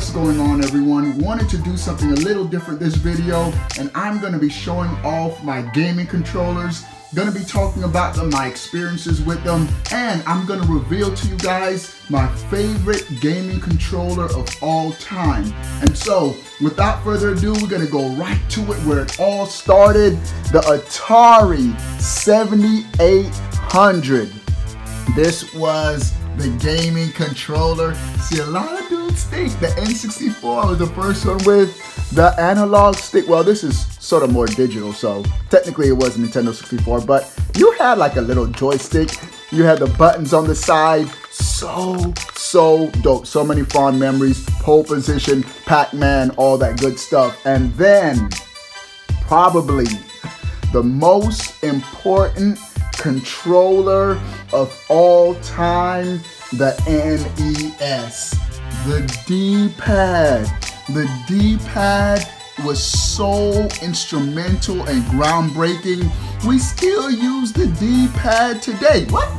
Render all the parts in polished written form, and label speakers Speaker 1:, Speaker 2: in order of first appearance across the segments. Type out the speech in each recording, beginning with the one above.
Speaker 1: What's going on, everyone? Wanted to do something a little different this video, and I'm going to be showing off my gaming controllers. Going to be talking about them, my experiences with them, and I'm going to reveal to you guys my favorite gaming controller of all time. And so, without further ado, we're going to go right to it where it all started. The Atari 7800. This was the gaming controller. See, a lot of dudes think the N64 was the first one with the analog stick. Well, this is sort of more digital, so technically it was Nintendo 64, but you had like a little joystick. You had the buttons on the side. So dope. So many fond memories. Pole position, Pac-Man, all that good stuff. And then, probably the most important controller of all time, the NES. The D-pad. The D-pad was so instrumental and groundbreaking. We still use the D-pad today. What?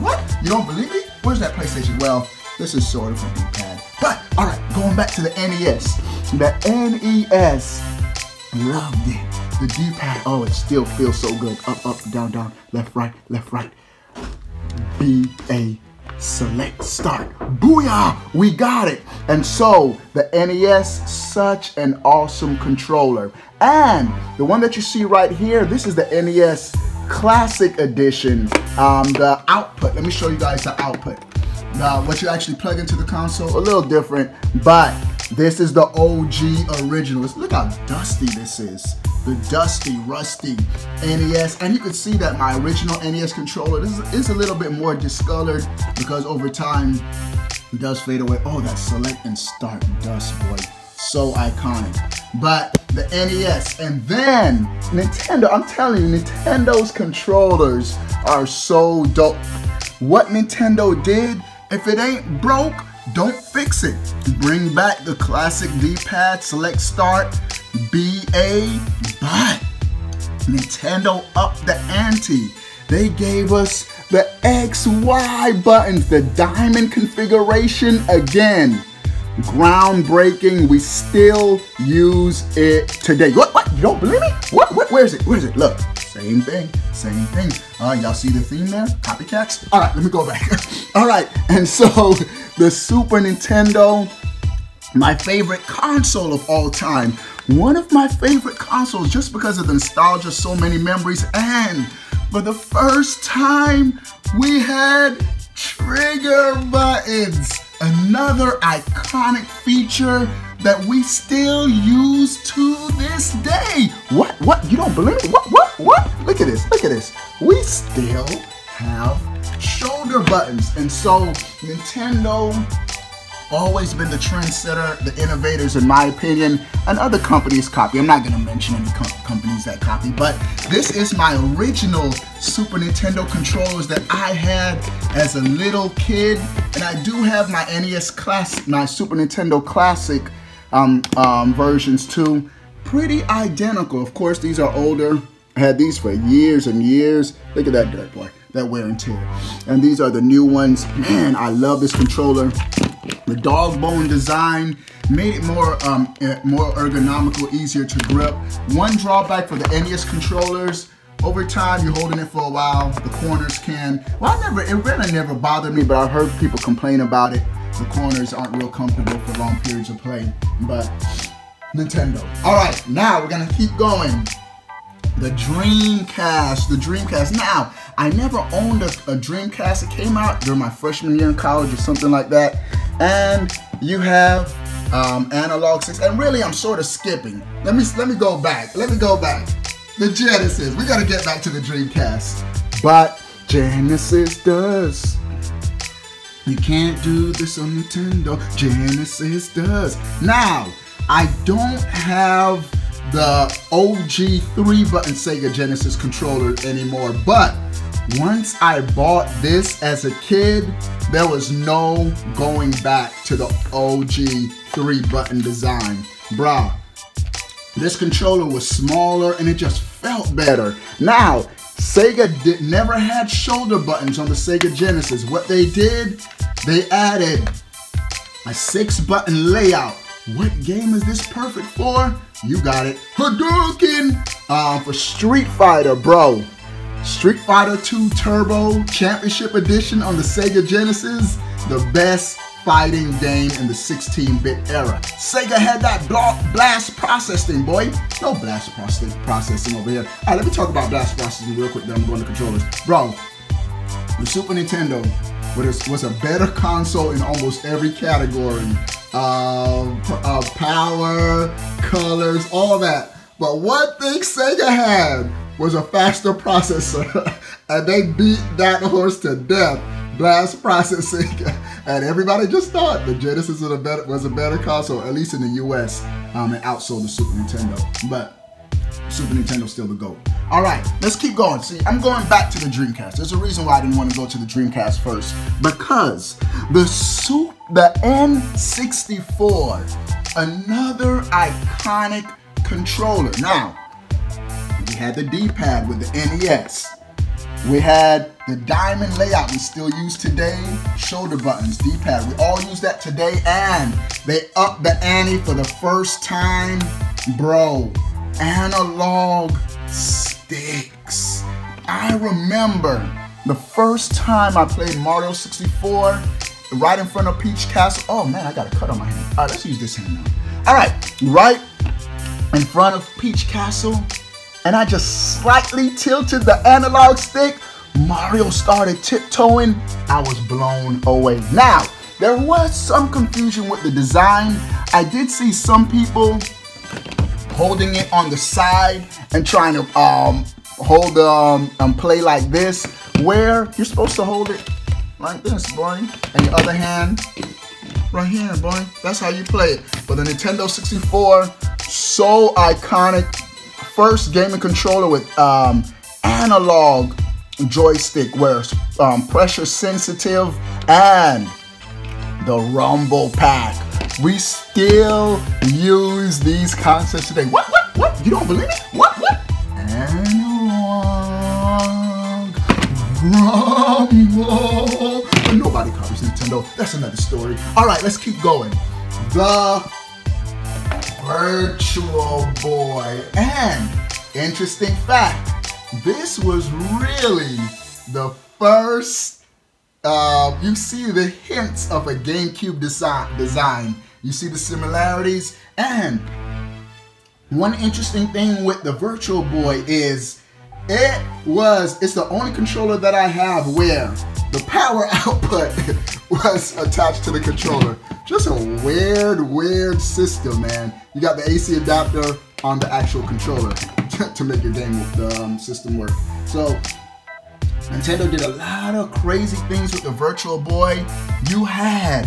Speaker 1: You don't believe me? Where's that PlayStation? Well, this is sort of a D-pad. But, alright, going back to the NES. The NES, loved it. The D-pad, oh, it still feels so good. Up, down, left, right. B-A, select, start. Booyah! We got it! And so, the NES, such an awesome controller. And the one that you see right here, this is the NES Classic Edition. The output, let me show you guys the output. What you actually plug into the console, a little different, but this is the OG original. Look how dusty this is. The dusty, rusty NES. And you can see that my original NES controller is a little bit more discolored because over time it does fade away. Oh, that select and start dust, boy. So iconic. But the NES, and then Nintendo, I'm telling you, Nintendo's controllers are so dope. What Nintendo did, if it ain't broke, don't fix it. Bring back the classic D-pad, select, start, BA, but Nintendo upped the ante. They gave us the XY buttons, the diamond configuration again. Groundbreaking. We still use it today. What? You don't believe me? What? Where is it? Look, same thing. Y'all see the theme there? Copycats? All right, let me go back. All right, and so the Super Nintendo, my favorite console of all time. One of my favorite consoles just because of the nostalgia, so many memories, and for the first time, we had trigger buttons. Another iconic feature that we still use to this day. What? You don't believe me? What? Look at this. We still have shoulder buttons. And so Nintendo always been the trendsetter, the innovators in my opinion, and other companies copy. I'm not gonna mention any companies that copy, but this is my original Super Nintendo controllers that I had as a little kid, and I do have my NES Classic, my Super Nintendo Classic versions too. Pretty identical. Of course, these are older. I had these for years and years. Look at that dirt, boy, that wear and tear. And these are the new ones. Man, I love this controller. The dog bone design made it more ergonomical, easier to grip. One drawback for the NES controllers, over time you're holding it for a while, the corners can, well, it really never bothered me, but I've heard people complain about it. The corners aren't real comfortable for long periods of play, but Nintendo. All right, now we're gonna keep going. The Dreamcast. Now, I never owned a Dreamcast. It came out during my freshman year in college or something like that. And you have analog sticks. And really, I'm sort of skipping. Let me go back. The Genesis. We gotta get back to the Dreamcast. But Genesis does. You can't do this on Nintendo. Genesis does. Now, I don't have the OG 3-button Sega Genesis controller anymore, but once I bought this as a kid, there was no going back to the OG 3-button design. Bruh, this controller was smaller and it just felt better. Now, Sega never had shoulder buttons on the Sega Genesis. What they did, they added a 6-button layout What game is this perfect for? You got it. Hadouken! For Street Fighter, bro. Street Fighter 2 Turbo Championship Edition on the Sega Genesis. The best fighting game in the 16-bit era. Sega had that blast processing, boy. No blast processing over here. All right, let me talk about blast processing real quick, then I'm going to controllers. Bro, the Super Nintendo was a better console in almost every category. Power, colors, all that. But one thing Sega had was a faster processor. And they beat that horse to death. Blast processing. And everybody just thought the Genesis was a better console, at least in the US. It outsold the Super Nintendo. But Super Nintendo's still the GOAT. All right, let's keep going. See, I'm going back to the Dreamcast. There's a reason why I didn't want to go to the Dreamcast first. Because the N64, another iconic controller. Now, we had the D-pad with the NES. We had the diamond layout we still use today, shoulder buttons, D-pad. We all use that today, and they upped the ante for the first time. Bro, analog sticks. I remember the first time I played Mario 64 right in front of Peach Castle. Oh man, I got a cut on my hand. All right, let's use this hand now. All right, right in front of Peach Castle, and I just slightly tilted the analog stick. Mario started tiptoeing. I was blown away. Now, there was some confusion with the design. I did see some people holding it on the side and trying to hold play like this, where you're supposed to hold it like this, boy, and your other hand right here, boy. That's how you play it. But the Nintendo 64, so iconic. First gaming controller with analog joystick, where pressure sensitive, and the rumble pack. We still use these concepts today. What? You don't believe me? What? Analog rumble. But nobody copies Nintendo. That's another story. All right, let's keep going. The Virtual Boy. And interesting fact, this was really the first. You see the hints of a GameCube design. You see the similarities. And one interesting thing with the Virtual Boy is it's the only controller that I have where the power output was attached to the controller. Just a weird system, man. You got the AC adapter on the actual controller to make your game system work. So Nintendo did a lot of crazy things with the Virtual Boy. You had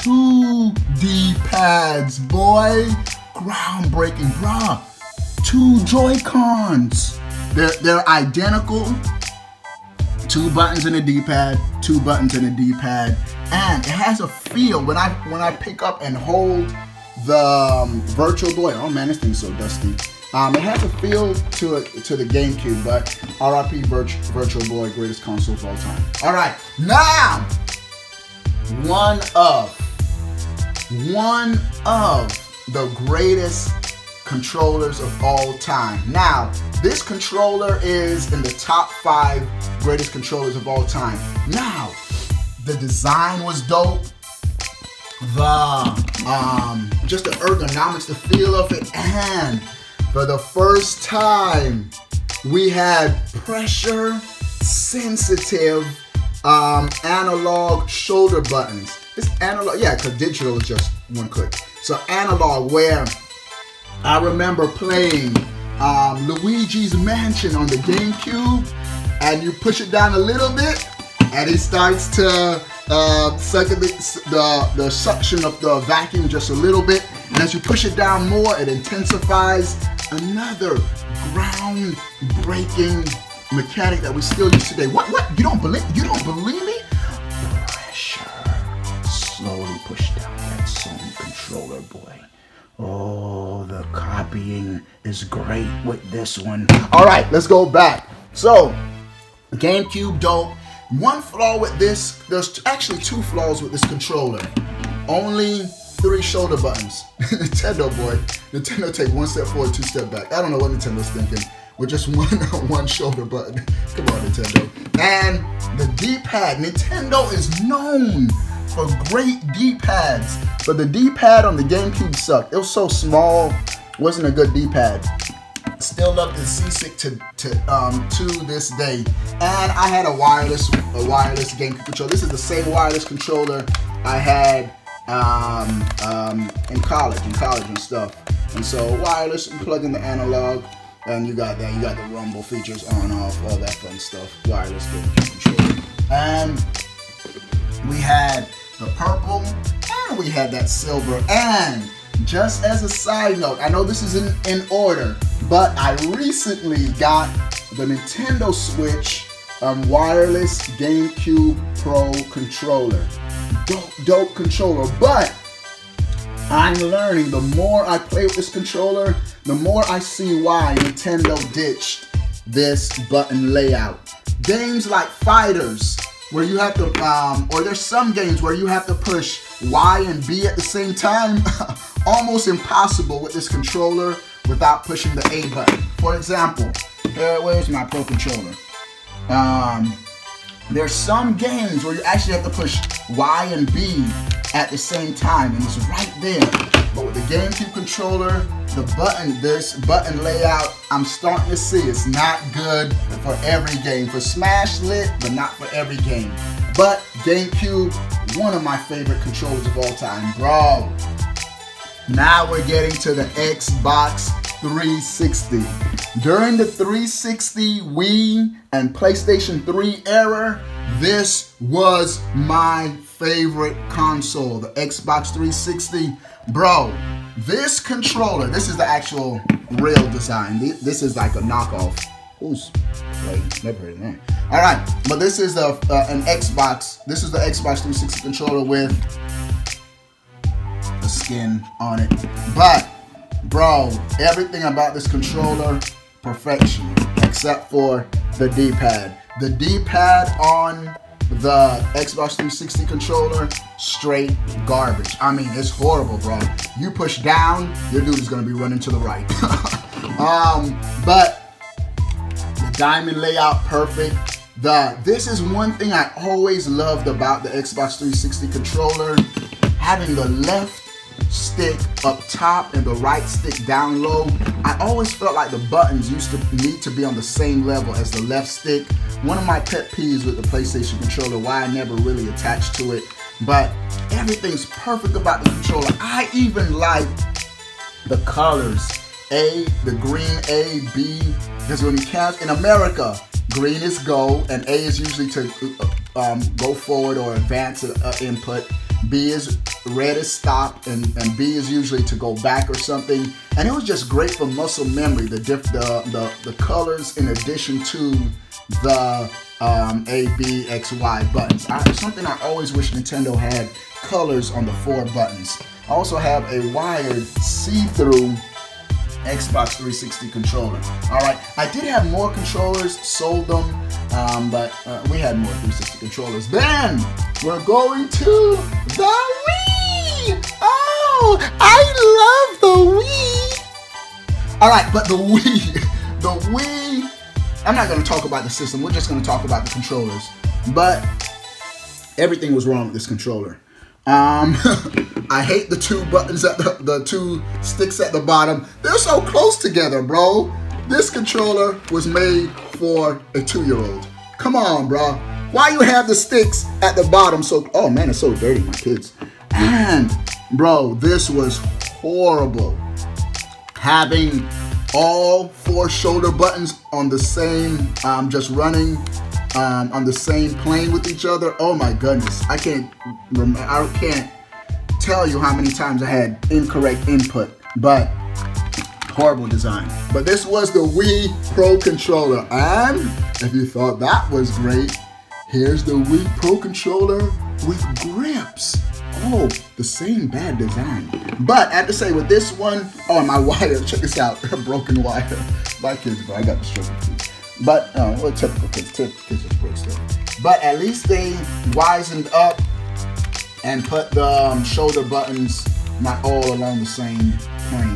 Speaker 1: 2 D-pads, boy. Groundbreaking, bruh. 2 Joy-Cons. They're identical. 2 buttons in a D-pad, 2 buttons in a D-pad, and it has a feel when I pick up and hold the Virtual Boy. Oh man, this thing's so dusty. It has a feel to it to the GameCube, but RIP Virtual Boy, greatest console of all time. All right, now one of the greatest controllers of all time. Now, this controller is in the top 5 greatest controllers of all time. Now, the design was dope. Just the ergonomics, the feel of it, and for the first time, we had pressure sensitive analog shoulder buttons. It's analog, yeah, because digital is just one click. So analog, where I remember playing Luigi's Mansion on the GameCube, and you push it down a little bit, and it starts to suck the suction of the vacuum just a little bit, and as you push it down more, it intensifies. Another groundbreaking mechanic that we still use today. What? You don't believe me? Pressure. Slowly push down that Sony controller, boy. Oh, the copying is great with this one. All right, let's go back. So, GameCube dope. One flaw with this, there's actually 2 flaws with this controller. Only 3 shoulder buttons. Nintendo, boy. Nintendo take 1 step forward, 2 step back. I don't know what Nintendo's thinking. With just one shoulder button. Come on, Nintendo. And the D-pad. Nintendo is known for great D-pads. But the D-pad on the GameCube sucked. It was so small. Wasn't a good D-pad. Still love the C-Stick to this day. And I had a wireless GameCube controller. This is the same wireless controller I had in college and stuff. And so wireless, you plug in the analog, and you got that. You got the rumble features on, off, all that fun stuff. Wireless GameCube controller. And we had the purple, and we had that silver. And just as a side note, I know this is in order, but I recently got the Nintendo Switch wireless GameCube Pro controller. Dope controller, but I'm learning the more I play with this controller, the more I see why Nintendo ditched this button layout. Games like Fighters, where you have to, or there's some games where you have to push Y and B at the same time, almost impossible with this controller without pushing the A button. For example, where's my Pro controller? There's some games where you actually have to push Y and B at the same time, and it's right there. But with the GameCube controller, this button layout, I'm starting to see it's not good for every game. For Smash lit, but not for every game. But GameCube, one of my favorite controllers of all time, bro. Now we're getting to the Xbox 360. During the 360, Wii, and PlayStation 3 era, this was my favorite console, the Xbox 360. Bro, this controller, this is the actual real design. This is like a knockoff. Who's playing? Never heard of that. All right, but this is an Xbox. This is the Xbox 360 controller with the skin on it. But bro, everything about this controller, perfection, except for the D-pad. The D-pad on the Xbox 360 controller, straight garbage. I mean, it's horrible, bro. You push down, your dude is gonna be running to the right. But the diamond layout, perfect. This is one thing I always loved about the Xbox 360 controller, having the left stick up top and the right stick down low. I always felt like the buttons used to need to be on the same level as the left stick. One of my pet peeves with the PlayStation controller, why I never really attached to it, but everything's perfect about the controller. I even like the colors. The green A, B, because when you count in America, green is go, and A is usually to go forward or advance input. B is red is stop, and B is usually to go back or something. And it was just great for muscle memory. The colors in addition to the A, B, X, Y buttons. Something I always wish Nintendo had, colors on the 4 buttons. I also have a wired see-through Xbox 360 controller. All right, I did have more controllers, sold them, but we had more 360 controllers. Then we're going to the Wii. Oh, I love the Wii. All right, but the Wii, I'm not going to talk about the system. We're just going to talk about the controllers. But everything was wrong with this controller. I hate the 2 buttons at the 2 sticks at the bottom. They're so close together, bro. This controller was made for a 2-year-old. Come on, bro. Why you have the sticks at the bottom so? Oh man, it's so dirty, my kids. And bro, this was horrible. Having all 4 shoulder buttons on the same, just running on the same plane with each other. Oh my goodness, I can't tell you how many times I had incorrect input, but horrible design. But this was the Wii Pro controller, and if you thought that was great, here's the Wii Pro controller with grips. Oh, the same bad design. But I have to say with this one, oh, my wire, check this out, broken wire. My kids, bro, I got the struggle too. But, well, typical kids just break stuff. But at least they wisened up and put the shoulder buttons not all along the same plane.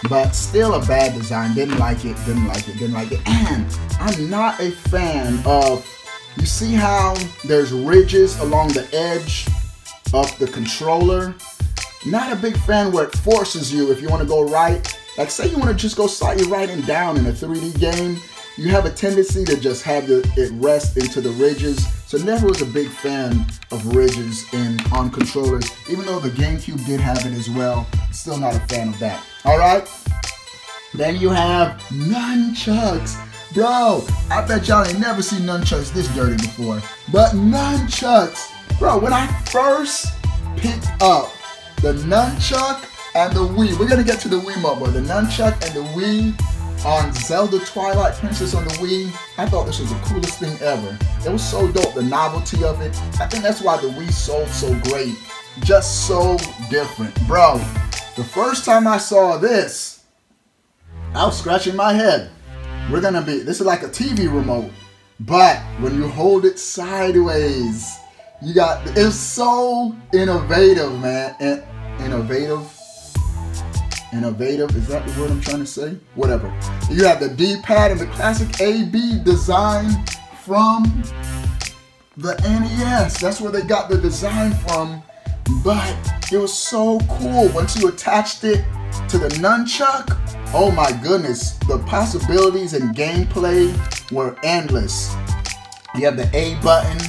Speaker 1: But still a bad design. Didn't like it. And I'm not a fan of, you see how there's ridges along the edge of the controller? Not a big fan where it forces you, if you want to go right. Like say you want to just go slightly right and down in a 3D game, you have a tendency to just have it rest into the ridges. So never was a big fan of ridges on controllers, even though the GameCube did have it as well. Still not a fan of that. All right. Then you have nunchucks. Bro, I bet y'all ain't never seen nunchucks this dirty before. But nunchucks. Bro, when I first picked up the nunchuck and the Wii, we're going to get to the Wiimote, but the nunchuck and the Wii on Zelda Twilight Princess on the Wii, I thought this was the coolest thing ever. It was so dope, the novelty of it. I think that's why the Wii sold so great. Just so different. Bro, the first time I saw this, I was scratching my head. This is like a TV remote, but when you hold it sideways, it's so innovative, man. Innovative, is that the word I'm trying to say? Whatever. You have the D-pad and the classic AB design from the NES. That's where they got the design from. But it was so cool. Once you attached it to the nunchuck, oh my goodness, the possibilities in gameplay were endless. You have the A button.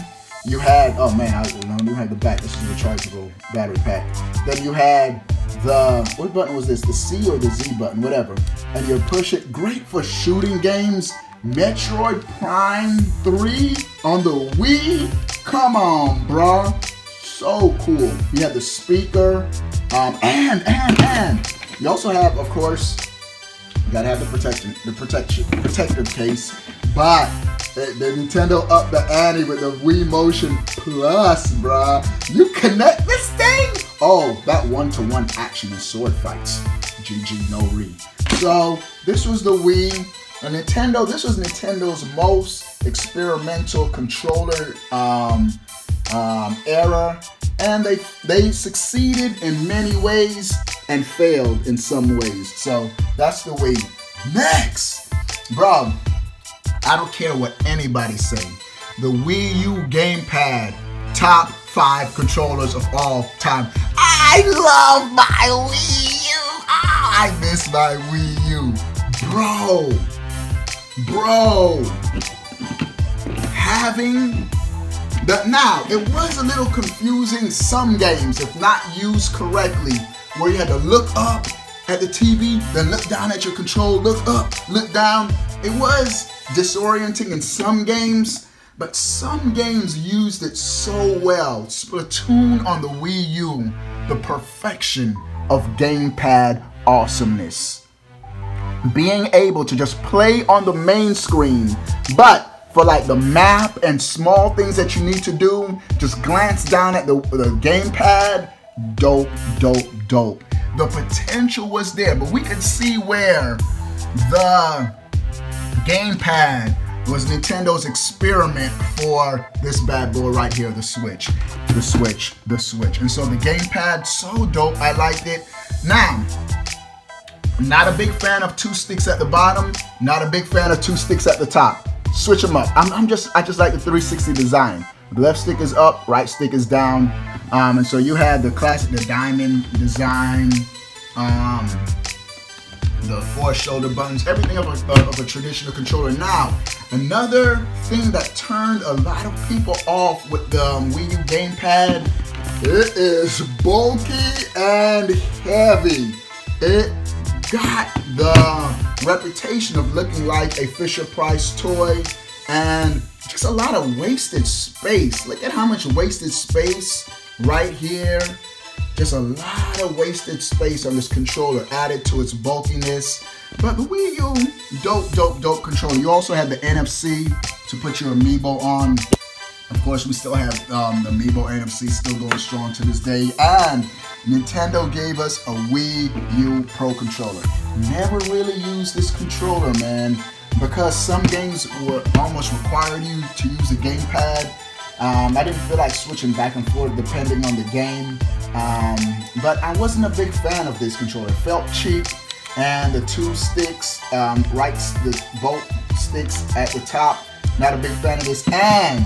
Speaker 1: You had, oh man, I don't have the back. This is the rechargeable battery pack. Then you had what button was this? The C or the Z button, whatever. And you push it. Great for shooting games. Metroid Prime 3 on the Wii. Come on, bruh. So cool. You have the speaker. And you also have, of course, you gotta have the protective case. But the Nintendo upped the ante with the Wii Motion Plus, bruh. You connect this thing. Oh, that one-to-one action and sword fights. GG, no re. So this was the Wii. This was Nintendo's most experimental controller era, and they succeeded in many ways and failed in some ways. So that's the Wii. Next, bro, I don't care what anybody say. The Wii U gamepad, top 5 controllers of all time. I love my Wii U. Oh, I miss my Wii U. Bro. Having that now, it was a little confusing some games if not used correctly, where you had to look up at the TV, then look down at your control, look up, look down. It was disorienting in some games. But some games used it so well. Splatoon on the Wii U, the perfection of gamepad awesomeness. Being able to just play on the main screen, but for like the map and small things that you need to do, just glance down at the gamepad. Dope. The potential was there, but we could see where the gamepad was Nintendo's experiment for this bad boy right here, the Switch. And so the gamepad, so dope, I liked it. Now, not a big fan of 2 sticks at the bottom, not a big fan of 2 sticks at the top. Switch them up. I just like the 360 design. The left stick is up, right stick is down. And so you had the classic, the diamond design, the 4 shoulder buttons, everything of a traditional controller. Now, another thing that turned a lot of people off with the Wii U gamepad, it is bulky and heavy. It got the reputation of looking like a Fisher-Price toy and just a lot of wasted space. Look at how much wasted space right here. Just a lot of wasted space on this controller added to its bulkiness. But the Wii U, dope controller. You also had the NFC to put your Amiibo on. Of course, we still have the Amiibo NFC still going strong to this day. And Nintendo gave us a Wii U Pro controller. Never really used this controller, man, because some games were almost required you to use a gamepad. I didn't feel like switching back and forth depending on the game. But I wasn't a big fan of this controller. It felt cheap, and the two sticks, the both sticks at the top, not a big fan of this. And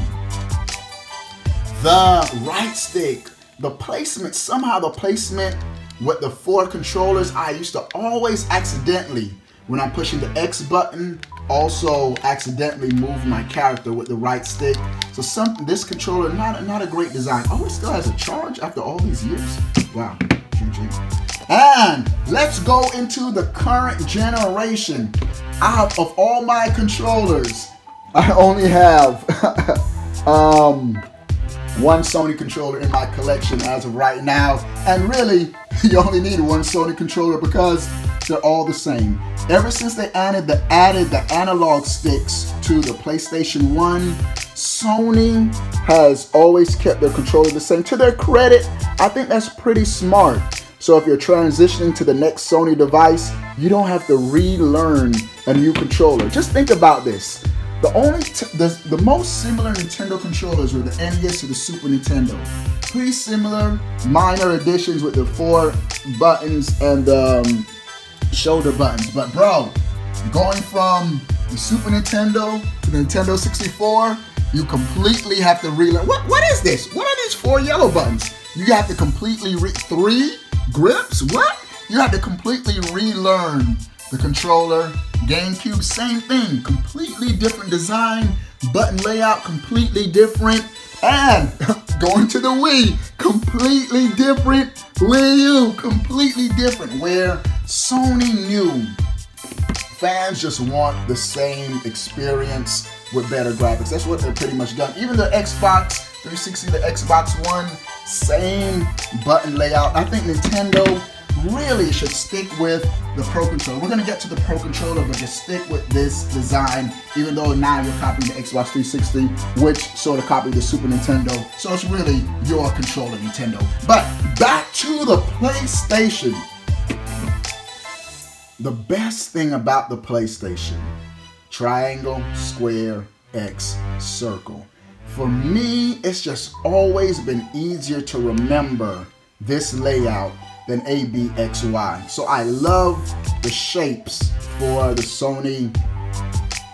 Speaker 1: the right stick, the placement, somehow the placement with the 4 controllers, I used to always accidentally, when I'm pushing the X button, also accidentally move my character with the right stick. So this controller, not a great design. Oh, it still has a charge after all these years? Wow, GG. And let's go into the current generation. Out of all my controllers, I only have one Sony controller in my collection as of right now. And really, you only need one Sony controller because they're all the same. Ever since they added the analog sticks to the PlayStation 1, Sony has always kept their controller the same. To their credit, I think that's pretty smart. So if you're transitioning to the next Sony device, you don't have to relearn a new controller. Just think about this. The most similar Nintendo controllers were the NES to the Super Nintendo. Pretty similar, minor additions with the 4 buttons and the shoulder buttons. But bro, going from the Super Nintendo to the Nintendo 64, you completely have to relearn. What is this? What are these 4 yellow buttons? You have to completely 3 grips? What? You have to completely relearn the controller. GameCube, same thing, completely different design, button layout completely different, and going to the Wii, completely different. Wii U, completely different, where Sony knew fans just want the same experience with better graphics. That's what they're pretty much done. Even the Xbox 360, the Xbox One, same button layout. I think Nintendo really should stick with the Pro Controller. We're going to get to the Pro Controller, but just stick with this design, even though now you're copying the Xbox 360, which sort of copied the Super Nintendo. So it's really your controller, Nintendo. But back to the PlayStation. The best thing about the PlayStation: triangle, square, X, circle. For me, it's just always been easier to remember this layout than A, B, X, Y. So I love the shapes for the Sony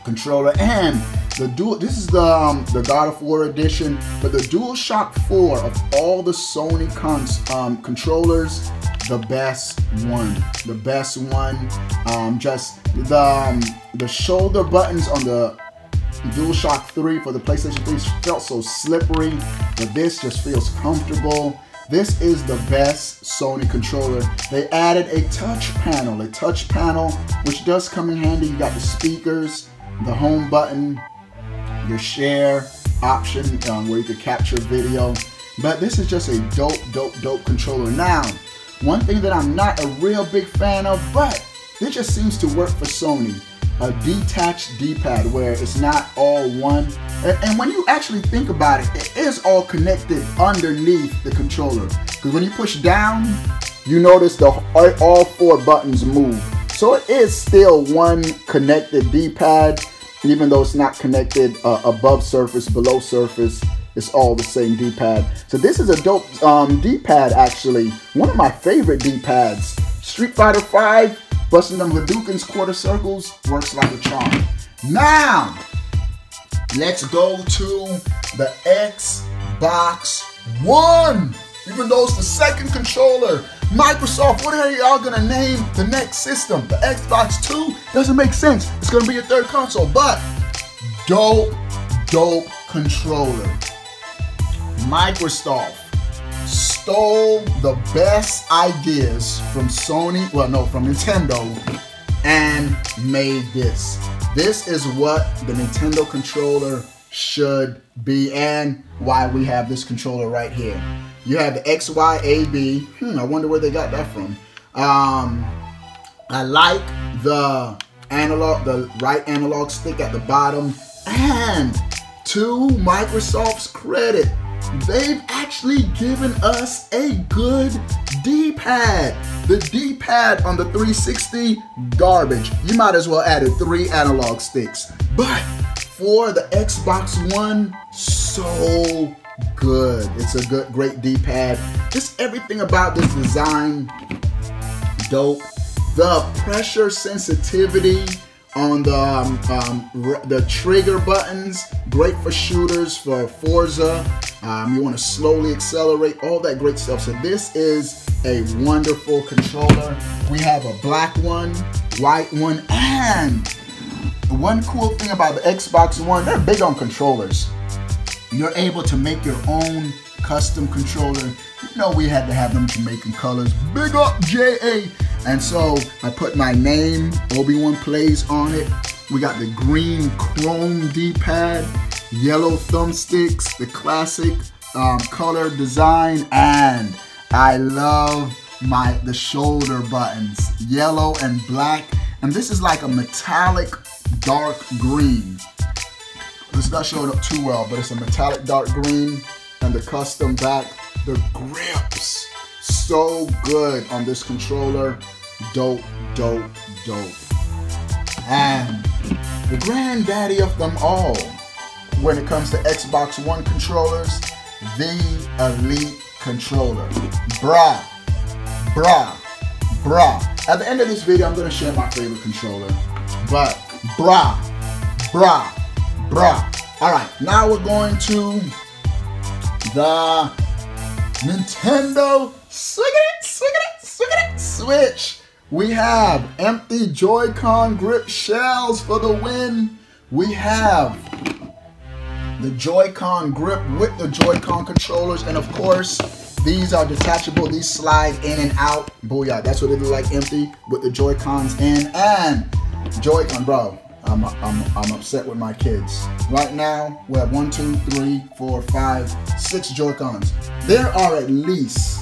Speaker 1: controller, and the dual. This is the God of War edition, but the DualShock 4 of all the Sony controllers, the best one. The best one. Just the shoulder buttons on the DualShock 3 for the PlayStation 3 felt so slippery, but this just feels comfortable. This is the best Sony controller. They added a touch panel, which does come in handy. You got the speakers, the home button, your share option where you could capture video. But this is just a dope controller. Now, one thing that I'm not a real big fan of, but it just seems to work for Sony: a detached D-pad where it's not all one. And when you actually think about it, it is all connected underneath the controller. Because when you push down, you notice all 4 buttons move. So it is still one connected D-pad, even though it's not connected above surface, below surface. It's all the same D-pad. So this is a dope D-pad, actually. One of my favorite D-pads. Street Fighter V, busting them Hadoukens, quarter circles, works like a charm. Now, let's go to the Xbox One. Even though it's the second controller, Microsoft, what are y'all gonna name the next system? The Xbox 2? Doesn't make sense. It's gonna be a third console, but dope controller. Microsoft stole the best ideas from Sony, from Nintendo, and made this. This is what the Nintendo controller should be, and why we have this controller right here. You have the X, Y, A, B. I wonder where they got that from. I like the right analog stick at the bottom, and to Microsoft's credit, they've actually given us a good D-pad. The D-pad on the 360, garbage. You might as well add 3 analog sticks. But for the Xbox One, so good. It's a great D-pad. Just everything about this design, dope. The pressure sensitivity on the trigger buttons, great for shooters, for Forza. You want to slowly accelerate, all that great stuff. So this is a wonderful controller. We have a black one, white one, and one cool thing about the Xbox One, they're big on controllers. You're able to make your own custom controller. You know, we had to have them Jamaican colors. Big up JA. And so I put my name, Obi-Wan Plays, on it. We got the green chrome D-pad, yellow thumbsticks, the classic color design, and I love the shoulder buttons, yellow and black. And this is like a metallic dark green. It's not showing up too well, but it's a metallic dark green, and the custom back. The grips, so good on this controller. Dope, dope, dope. And the granddaddy of them all, when it comes to Xbox One controllers, the Elite controller. Bruh, bruh, bruh. At the end of this video, I'm gonna share my favorite controller. But bruh, bruh, bruh. All right, now we're going to the Nintendo Switch. We have empty Joy-Con grip shells for the win. We have the Joy-Con grip with the Joy-Con controllers, and of course, these are detachable. These slide in and out. Booyah! That's what they look like, empty with the Joy-Cons in. And Joy-Con, bro. I'm upset with my kids. Right now, we have 1, 2, 3, 4, 5, 6 Joy-Cons. There are at least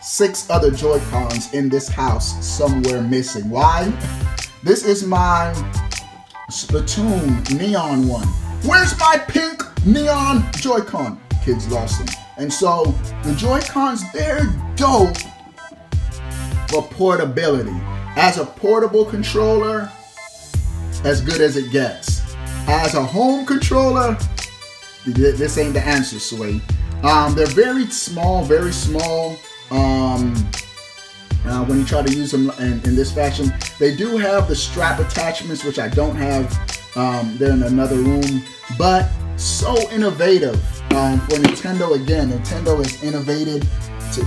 Speaker 1: 6 other Joy-Cons in this house somewhere missing. Why? This is my Splatoon neon one. Where's my pink neon Joy-Con? Kids lost them. And so the Joy-Cons, they're dope for portability. As a portable controller, as good as it gets. As a home controller, this ain't the answer, Sway. They're very small, very small. When you try to use them in this fashion, they do have the strap attachments, which I don't have. They're in another room, but so innovative. For Nintendo, again, Nintendo is innovated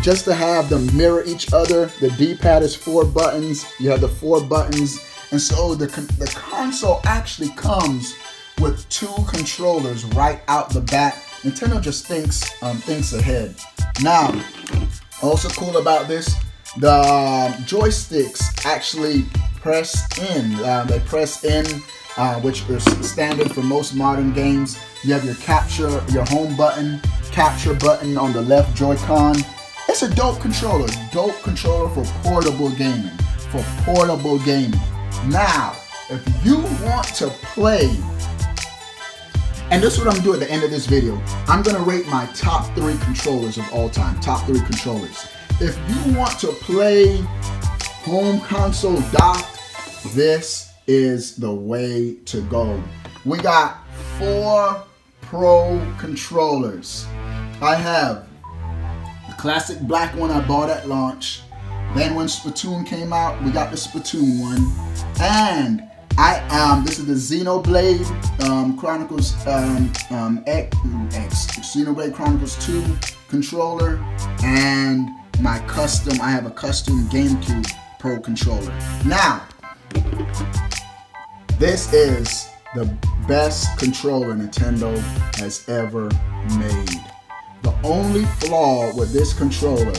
Speaker 1: just to have them mirror each other. The D-pad is 4 buttons. You have the 4 buttons. And so the console actually comes with 2 controllers right out the bat. Nintendo just thinks ahead. Now, also cool about this, the joysticks actually press in. They press in, which is standard for most modern games. You have your capture, your home button, capture button on the left Joy-Con. It's a dope controller for portable gaming. Now, if you want to play, and this is what I'm gonna do at the end of this video, I'm gonna rate my top 3 controllers of all time, top 3 controllers. If you want to play home console docked, this is the way to go. We got 4 Pro controllers. I have the classic black one I bought at launch. Then when Splatoon came out, we got the Splatoon one. And this is the Xenoblade Chronicles Xenoblade Chronicles 2 controller, and my custom, I have a custom GameCube Pro controller. Now, this is the best controller Nintendo has ever made. The only flaw with this controller,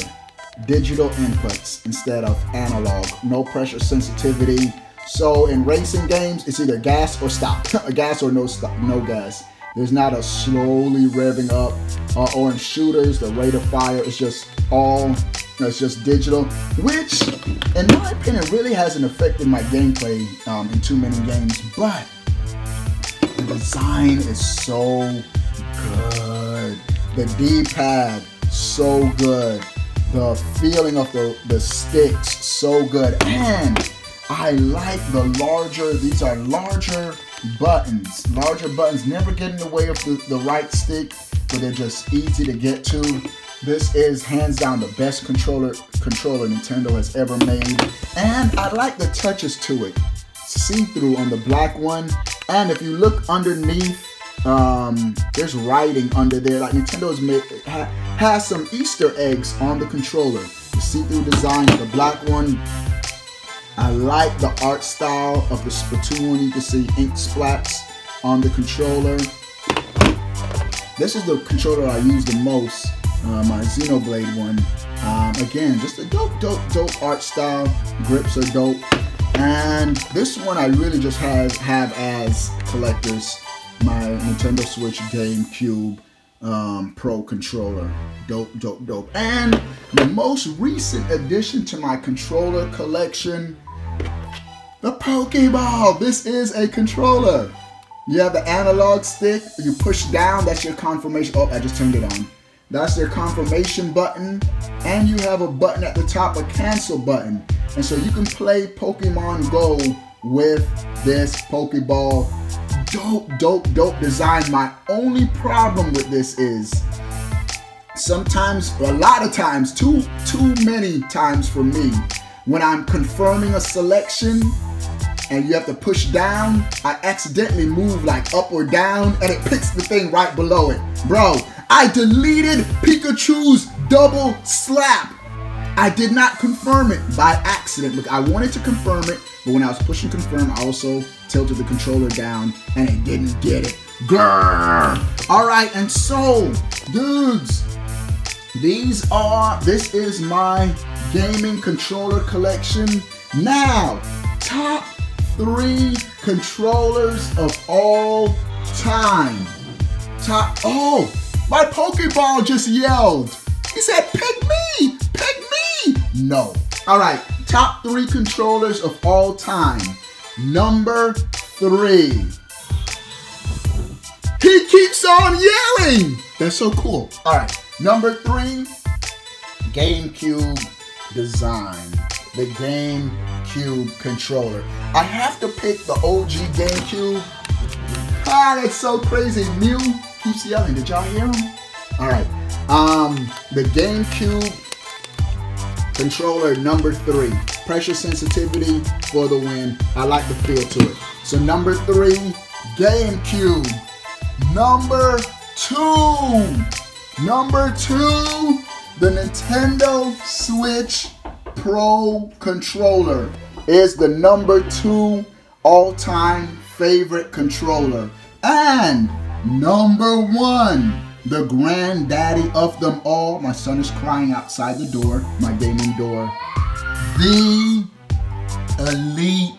Speaker 1: digital inputs instead of analog, no pressure sensitivity. So in racing games, it's either gas or stop, a gas or no stop, no gas. There's not a slowly revving up, or in shooters, the rate of fire is just it's just digital, which in my opinion really hasn't affected my gameplay in too many games, but the design is so good. The D-pad, so good. The feeling of the sticks, so good. And I like the larger, these are larger buttons. Larger buttons never get in the way of the right stick, but they're just easy to get to. This is hands down the best controller Nintendo has ever made. And I like the touches to it. See-through on the black one. And if you look underneath, there's writing under there. Like Nintendo has some Easter eggs on the controller. The see-through design of the black one. I like the art style of the Splatoon. You can see ink splats on the controller. This is the controller I use the most, my Xenoblade one. Again, just a dope art style. Grips are dope. And this one I really just have as collectors. My Nintendo Switch GameCube Pro controller. Dope. And the most recent addition to my controller collection, the Pokeball. This is a controller. You have the analog stick. You push down, that's your confirmation. Oh, I just turned it on. That's your confirmation button. And you have a button at the top, a cancel button. And so you can play Pokemon Go with this Pokeball. Dope design. My only problem with this is sometimes, a lot of times, too many times for me, when I'm confirming a selection and you have to push down, I accidentally move like up or down and it picks the thing right below it. Bro, I deleted Pikachu's double slap. I did not confirm it by accident. Look, I wanted to confirm it, but when I was pushing confirm, I also tilted the controller down and it didn't get it. Grrr. All right, and so, dudes, this is my gaming controller collection. Now, top 3 controllers of all time. Oh, my Pokeball just yelled. He said, pick me. No. All right, top 3 controllers of all time. Number 3. He keeps on yelling. That's so cool. All right, number 3, GameCube design. The GameCube controller. I have to pick the OG GameCube. Ah, that's so crazy. Mew keeps yelling. Did y'all hear him? All right. The GameCube controller, number 3. Pressure sensitivity for the win. I like the feel to it. So number 3, GameCube. Number 2. The Nintendo Switch Pro controller is the number 2 all-time favorite controller. And number 1, the granddaddy of them all. My son is crying outside the door, my gaming door. The Elite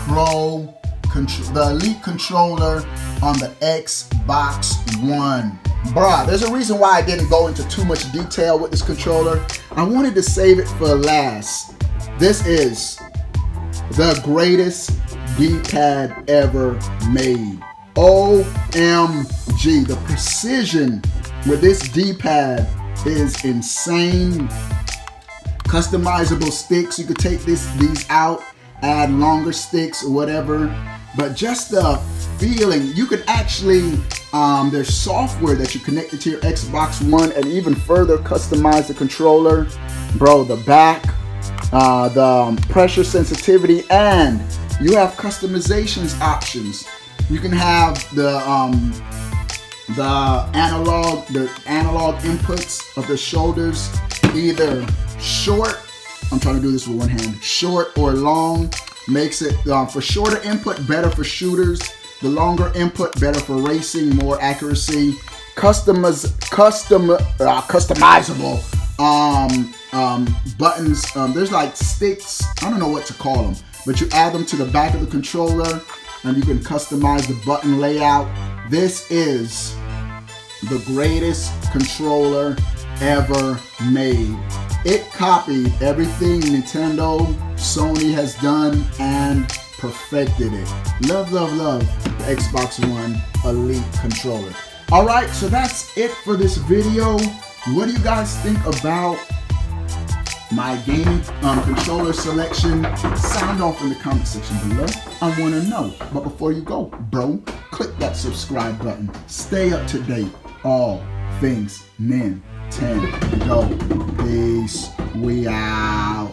Speaker 1: Pro controller, the Elite controller on the Xbox One. Bruh, there's a reason why I didn't go into too much detail with this controller. I wanted to save it for last. This is the greatest D-pad ever made. OMG, the precision with this D-pad is insane. Customizable sticks, you could take these out, add longer sticks or whatever, but just the feeling, you could actually, there's software that you connected to your Xbox One and even further customize the controller. Bro, the back, the pressure sensitivity, and you have customizations options. You can have the analog inputs of the shoulders, either short, I'm trying to do this with one hand, short or long. Makes it, for shorter input, better for shooters. The longer input, better for racing, more accuracy. Customizable buttons. There's like sticks, I don't know what to call them, but you add them to the back of the controller and you can customize the button layout. This is the greatest controller ever made. It copied everything Nintendo, Sony has done and perfected it. Love, love, love the Xbox One Elite controller. All right, so that's it for this video. What do you guys think about my gaming controller selection? Sound off in the comment section below. I want to know. But before you go, bro, click that subscribe button. Stay up to date. All things Nintendo. Peace. We out.